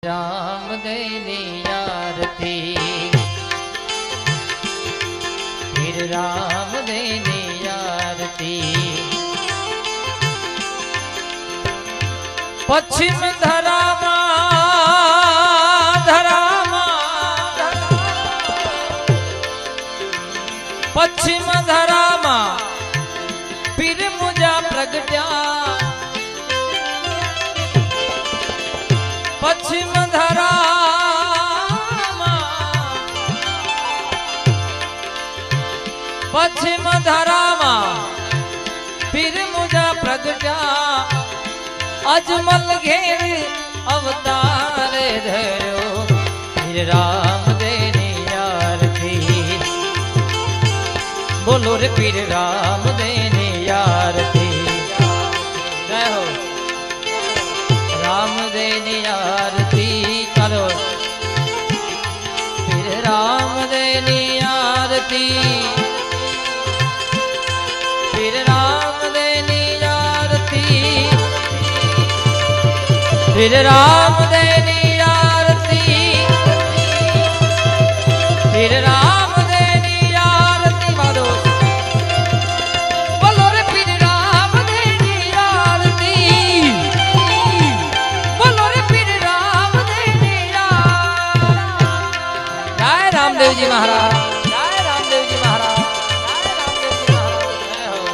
राम देनी आरती, फिर राम देनी आरती। पश्चिम धरामा धरामा, पश्चिम धरामा पीर मुझा प्रगट्या। पश्चिम धरामा, पश्चिम धरामा पीर मुझा प्रगट्या। अजमल घेर अवतार धरो, फिर राम देनी आरती। बोलो रे पीर राम देनी आरती। जय हो राम देनी आरती करो, फिर राम देनी आरती, फिर राम देनी आरती, फिर राम देनी आरती, फिर राम देनी आरती। माधो बोलो रे फिर राम देनी आरती, बोलो रे फिर राम देनी आरती। जय रामदेव जी महाराज, जय रामदेव जी महाराज, जय रामदेव जी महाराज। जय हो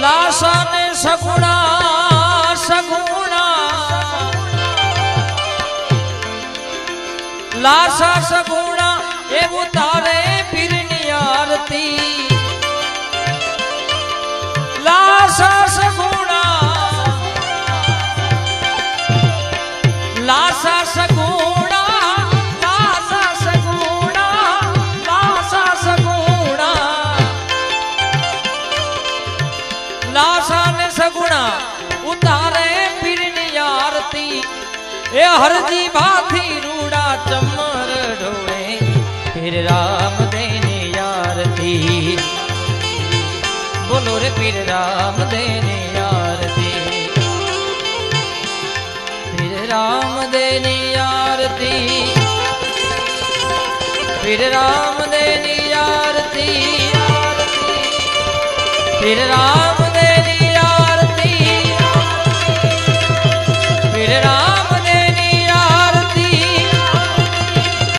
लाशा ने सगुणा सगुणा, लाशा सगुणा ए उतारे फिरनी आरती। लाशा सगुणा, लाशा सगुणा, लाशा सगुणा, लाशा सगुणा, लाशा ने सगुणा उतारे फिरनी आरती। ए हरजी भाथी रूड़ा चमर ढोए, फिर राम देनी आरती। बोलो रे फिर राम देनी आरती, फिर राम देनी आरती, फिर राम देनी आरती, फिर राम